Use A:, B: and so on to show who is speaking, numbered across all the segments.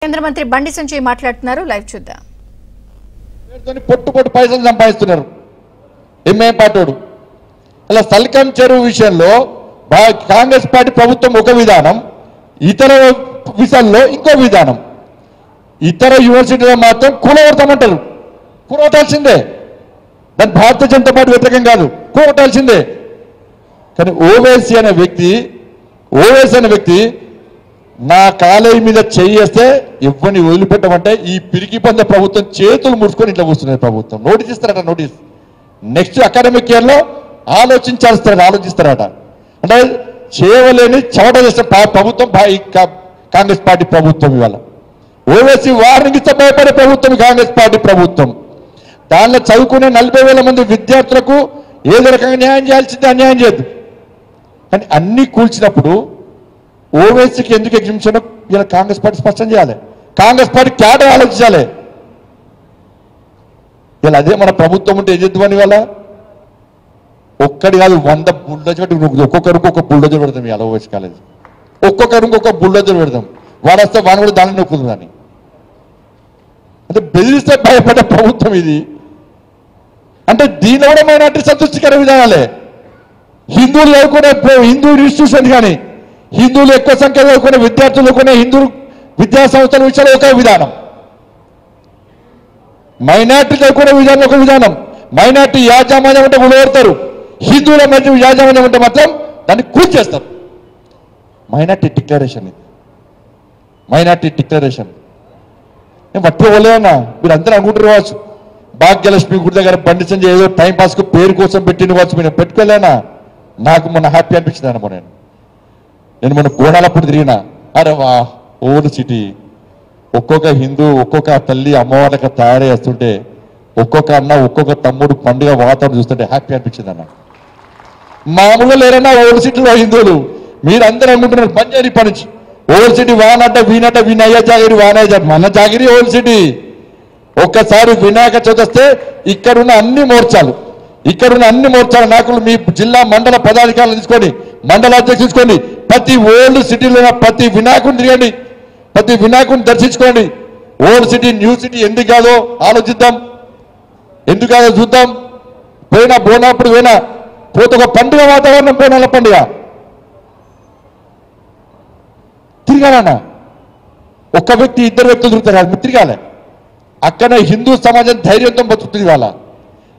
A: కేంద్ర మంత్రి బండి సంజయ్ మాట్లాడుతున్నారు. లైవ్ చూద్దాం.
B: పొట్టు పైసలు సంపాదిస్తున్నారు ఎంఏ పాటోడు. అలా సల్కం చెరువు విషయంలో కాంగ్రెస్ పార్టీ ప్రభుత్వం ఒక విధానం, ఇతర విషయాల్లో ఇంకో విధానం. ఇతర యూనివర్సిటీలో మాత్రం కూలగొడతామంటారు. కూలగొట్టాల్సిందే, దాని భారతీయ జనతా పార్టీ వ్యతిరేకం కాదు, కూలగొట్టాల్సిందే. కానీ ఓవైసీ అనే వ్యక్తి నా కాలేజీ మీద చేయేస్తే ఎవరిని వదిలిపెట్టమంటే ఈ పిరికి పొందే ప్రభుత్వం చేతులు ముడుచుకొని ఇట్లా కూర్చున్నది. ప్రభుత్వం నోటీస్ ఇస్తారట. నోటీస్ నెక్స్ట్ అకాడమిక్ ఇయర్లో ఆలోచిస్తారట. అంటే చేయలేని చెవట చేసిన ప్రభుత్వం కాంగ్రెస్ పార్టీ ప్రభుత్వం. ఇవాళ ఓవైసీ వారిని భయపడే ప్రభుత్వం కాంగ్రెస్ పార్టీ ప్రభుత్వం. దానిలో చదువుకునే 40,000 మంది విద్యార్థులకు ఏదో రకంగా న్యాయం చేయాల్సిందే, అన్యాయం చేయద్దు. కానీ అన్ని కూల్చినప్పుడు ఓవైసీకి ఎందుకు ఎగ్జిబిషన్ ఇలా కాంగ్రెస్ పార్టీ స్పష్టం చేయాలి. కాంగ్రెస్ పార్టీ క్యాడర్ ఆలోచించాలి. ఇలా అదే మన ప్రభుత్వం ఉంటే ఏం చేద్దామని ఇవాళ ఒక్కడి కాదు 100 బుల్డోజర్ ఒక్కొక్కరికి ఒక బుల్డోజర్ పెడతాం. ఇవాళ ఓవైసీ కాలేజ్ ఒక్కొక్కరికి ఒక బుల్డోజర్ పెడతాం. వాడు వస్తే వాడు కూడా దాన్ని నొక్కుందని. అంటే బెదిరిస్తే భయపడే ప్రభుత్వం ఇది. అంటే దీనిలో కూడా మైనార్టీ సంతృష్టికర విధానాలే. హిందువులు చదువుకునే హిందూ ఇన్స్టిట్యూషన్ కానీ, హిందువులు ఎక్కువ సంఖ్యలో చదువుకునే విద్యార్థులు కొనే హిందూ విద్యా సంస్థల విషయంలో ఒక విధానం, మైనార్టీ చదువుకునే విధానం ఒక విధానం. మైనార్టీ యాజమాన్యం అంటే ఉడగొడతారు, హిందువుల మధ్య యాజమాన్యం అంటే మాత్రం దాన్ని కూల్చేస్తారు. మైనార్టీ డిక్లరేషన్ నేను పట్టుకోలేదన్నా. మీరు అందరూ అనుకుంటారు కావచ్చు భాగ్యలక్ష్మి గుడి దగ్గర బండి సంజయ్ ఏదో టైం పాస్కు పేరు కోసం పెట్టిన కావచ్చు. మీరు పెట్టుకోలేనా? నాకు మొన్న హ్యాపీ అనిపించింది అన్నమో. నేను మొన్న గోడాలప్పుడు తిరిగినా. అరే వా, ఓల్డ్ సిటీ ఒక్కొక్క హిందూ ఒక్కొక్క తల్లి అమ్మవాళ్ళకి తయారు చేస్తుంటే, ఒక్కొక్క అన్న ఒక్కొక్క తమ్ముడు పండుగ వాతావరణం చూస్తుంటే హ్యాపీ అనిపించింది అన్న. మామూలుగా లేరన్నా ఓల్డ్ సిటీలో హిందువులు. మీరు అందరూ అనుకుంటున్నారు పంజారీ పని నుంచి ఓల్డ్ సిటీ వానట వినయ్య జాగిరి వానయ్య మన జాగిరి ఓల్డ్ సిటీ. ఒక్కసారి వినాయక చవితి వస్తే ఇక్కడున్న అన్ని మోర్చాల నాయకులు మీ జిల్లా మండల పదాధికారులు తీసుకోండి, మండల అధ్యక్షులు తీసుకోండి, ప్రతి ఓల్డ్ సిటీలో ప్రతి వినాయకుడిని తిరగండి, ప్రతి వినాయకుడిని దర్శించుకోండి. ఓల్డ్ సిటీ న్యూ సిటీ ఎందుకు కాదో ఆలోచిద్దాం, ఎందుకు కాదో చూద్దాం. పోయినప్పుడు పోతే ఒక పండుగ వాతావరణం, బోనాల పండుగ తిరగాలన్నా. ఒక్క వ్యక్తి ఇద్దరు వ్యక్తులు తిరుగుతారు కాదు, మీరు తిరగాలి. అక్కడ హిందూ సమాజం ధైర్యంతో బతుకుతుంది. వాళ్ళ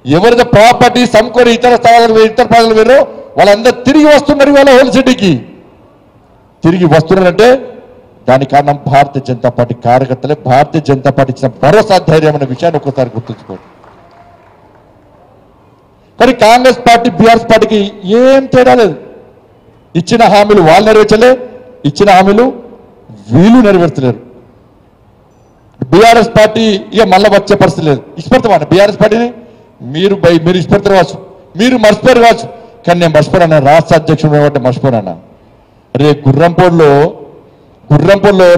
B: ఎవరైతే ప్రాపర్టీ సమకూరి ఇతర ప్రాంతాలు వేరో వాళ్ళందరూ తిరిగి వస్తున్నారు. ఇవాళ ఓల్డ్ సిటీకి తిరిగి వస్తున్నారంటే దానికి కారణం భారతీయ జనతా పార్టీ కార్యకర్తలే. భారతీయ జనతా పార్టీ ఇచ్చిన భరోసా ధైర్యం అనే విషయాన్ని ఒక్కసారి గుర్తుంచుకోండి. కానీ కాంగ్రెస్ పార్టీ బీఆర్ఎస్ పార్టీకి ఏం తేడా లేదు. ఇచ్చిన హామీలు వాళ్ళు నెరవేర్చలే, ఇచ్చిన హామీలు వీళ్ళు నెరవేర్చలేరు. బీఆర్ఎస్ పార్టీ ఇక మళ్ళీ వచ్చే పరిస్థితి లేదు. ఇష్టపడతామన్న బీఆర్ఎస్ పార్టీని మీరు ఇష్టపడతారు కావచ్చు, మీరు మర్చిపోయారు కావచ్చు. కానీ నేను మర్చిపోయాను, రాష్ట్ర అధ్యక్షుడు కాబట్టి మర్చిపోయాను. రే గుర్రంపూర్లో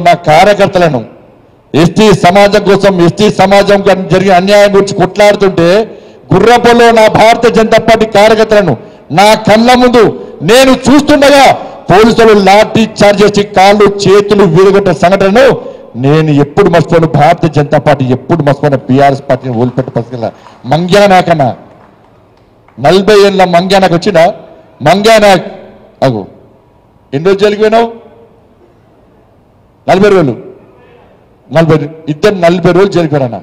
B: నా కార్యకర్తలను ఎస్టీ సమాజం కోసం, ఎస్టీ సమాజం జరిగిన అన్యాయం గురించి కొట్లాడుతుంటే గుర్రంపూర్లో నా భారతీయ జనతా పార్టీ కార్యకర్తలను నా కళ్ళ ముందు నేను చూస్తుండగా పోలీసులు లాఠీ చార్జ్ చేసి కాళ్ళు చేతులు విరగొట్టిన సంఘటనను నేను ఎప్పుడు మర్చిపోను. భారతీయ జనతా పార్టీ ఎప్పుడు మర్చిపోయిన బీఆర్ఎస్ పార్టీని వదిలిపెట్టే పరిస్థితి. మంగ్యానాకన్నా 40 ఏళ్ళ మంగ్యానాకు వచ్చిన మంగ్యానాక్ అగు ఎన్ని రోజులు జైలుకి పోయినావు? 40 ఇద్దరు 40 రోజులు జైలుకి పోయినా.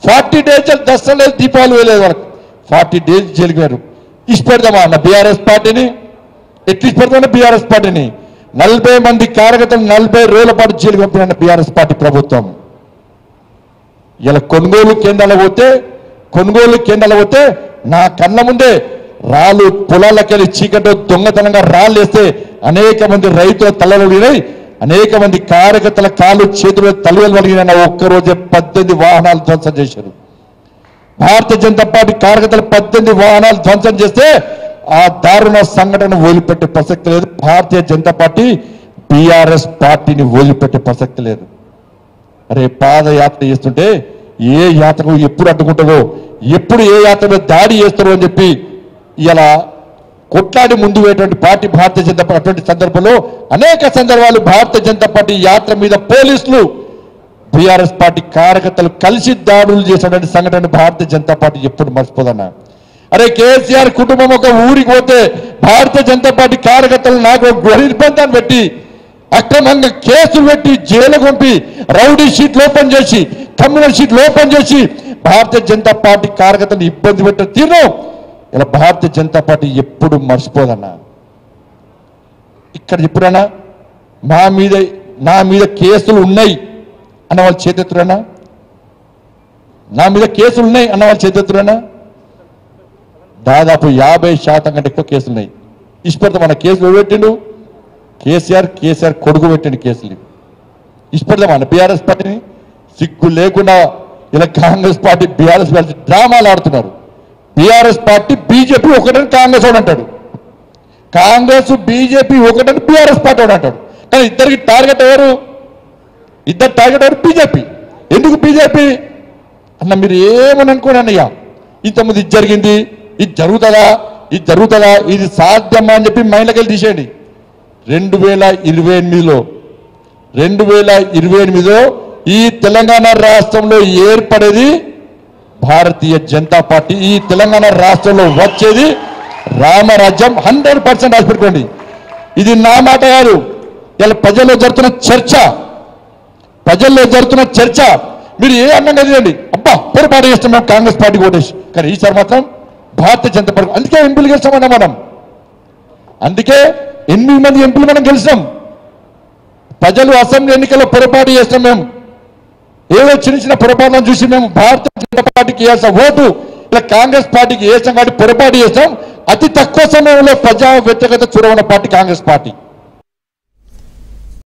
B: 40 డేస్ దసరా దీపావళి వేయలేదు వరకు 40 డేస్ జైలుకి పోయారు. ఇష్టపెడతామా అన్న బీఆర్ఎస్ పార్టీని? ఎట్లా ఇష్టపెడతామన్నా బీఆర్ఎస్ పార్టీని? 40 మంది కార్యకర్తలు 40 రోజుల పాటు జైలుకి పంపిన బీఆర్ఎస్ పార్టీ ప్రభుత్వం. ఇలా కొనుగోలు కేంద్రాలు పోతే నా కళ్ళ ముందే రాళ్ళు పొలాలకెళ్ళి చీకటి దొంగతనంగా రాళ్ళు వేస్తే అనేక మంది రైతుల తలలు వినాయి, అనేక మంది కార్యకర్తల కాళ్ళు చేతులు తలలు వలిగిన ఒక్కరోజే 18 వాహనాలు ధ్వంసం చేశారు. భారతీయ జనతా పార్టీ కార్యకర్తలు 18 వాహనాలు ధ్వంసం చేస్తే ఆ దారుణ సంఘటన వదిలిపెట్టే ప్రసక్తి లేదు. భారతీయ జనతా పార్టీ బీఆర్ఎస్ పార్టీని వదిలిపెట్టే ప్రసక్తి లేదు. అరే పాదయాత్ర చేస్తుంటే ఏ యాత్రకు ఎప్పుడు అడ్డుకుంటారో, ఎప్పుడు ఏ యాత్ర మీద దాడి చేస్తారో అని చెప్పి ఇలా కొట్లాడి ముందు పోయేటువంటి పార్టీ భారతీయ జనతా పార్టీ. అటువంటి సందర్భంలో అనేక సందర్భాలు భారతీయ జనతా పార్టీ యాత్ర మీద పోలీసులు బీఆర్ఎస్ పార్టీ కార్యకర్తలు కలిసి దాడులు చేసినటువంటి సంఘటన భారతీయ జనతా పార్టీ ఎప్పుడు మర్చిపోదన్నా. అరే కేసీఆర్ కుటుంబం ఒక ఊరికి పోతే భారతీయ జనతా పార్టీ కార్యకర్తలు నాకు గృహ నిర్బంధాన్ని పెట్టి అక్రమంగా కేసులు పెట్టి జైలు పంపి రౌడీ షీట్లు ఓపెన్ చేసి కమ్యూనల్ షీట్లు ఓపెన్ చేసి భారతీయ జనతా పార్టీ కార్యకర్తలు ఇబ్బంది పెట్టే తీరు ఇలా భారతీయ జనతా పార్టీ ఎప్పుడు మర్చిపోదన్నా. ఇక్కడ చెప్పురానా నా మీద కేసులు ఉన్నాయి అన్న వాళ్ళు చేతెత్తురానా? నా మీద కేసులు ఉన్నాయి అన్న వాళ్ళు చేతెత్తురానా? దాదాపు 50% కంటే ఎక్కువ కేసులు ఉన్నాయి. ఇష్టపడతా మన కేసులు పెట్టిండు కేసీఆర్ కొడుకు పెట్టిండు కేసులు. ఇష్టపడతాం మన బీఆర్ఎస్ పార్టీని సిగ్గు లేకుండా ఇలా కాంగ్రెస్ పార్టీ బీఆర్ఎస్ పార్టీ డ్రామాలు ఆడుతున్నారు. బీఆర్ఎస్ పార్టీ బీజేపీ ఒకటని కాంగ్రెస్ వాడు అంటాడు, కాంగ్రెస్ బీజేపీ ఒకటని బీఆర్ఎస్ పార్టీ వాడు అంటాడు. కానీ ఇద్దరు టార్గెట్ ఎవరు? బీజేపీ. ఎందుకు బీజేపీ అన్న? మీరు ఏమని అనుకోండి అన్నయ్య, ఇంతకుముందు ఇది జరిగింది, ఇది జరుగుతుందా, ఇది సాధ్యమా అని చెప్పి మైండ్లోకి వెళ్ళి తీసేయండి. 2028లో ఈ తెలంగాణ రాష్ట్రంలో ఏర్పడేది భారతీయ జనతా పార్టీ. ఈ తెలంగాణ రాష్ట్రంలో వచ్చేది రామరాజ్యం. 100% రాసిపెట్టుకోండి. ఇది నా మాట కాదు, ఇలా ప్రజల్లో జరుగుతున్న చర్చ. మీరు ఏ అన్నంగా చేయండి, అబ్బా పొరపాటు చేస్తాం మేము కాంగ్రెస్ పార్టీ ఓటేసి, కానీ ఈసారి మాత్రం భారతీయ జనతా పార్టీ. అందుకే ఎంపీలు గెలిచామన్నా మనం, అందుకే 8 మంది ఎంపీలు మనం గెలిచాం. ప్రజలు అసెంబ్లీ ఎన్నికల్లో పొరపాటు చేస్తాం మేము, ఏదో చిన్న పొరపాటును చూసి మేము భారతీయ జనతా పార్టీకి వేసాం ఓటు, ఇలా కాంగ్రెస్ పార్టీకి వేసాం కాబట్టి పొరపాటు చేస్తాం. అతి తక్కువ సమయంలో ప్రజా వ్యతిరేకత చూడవన్న పార్టీ కాంగ్రెస్ పార్టీ.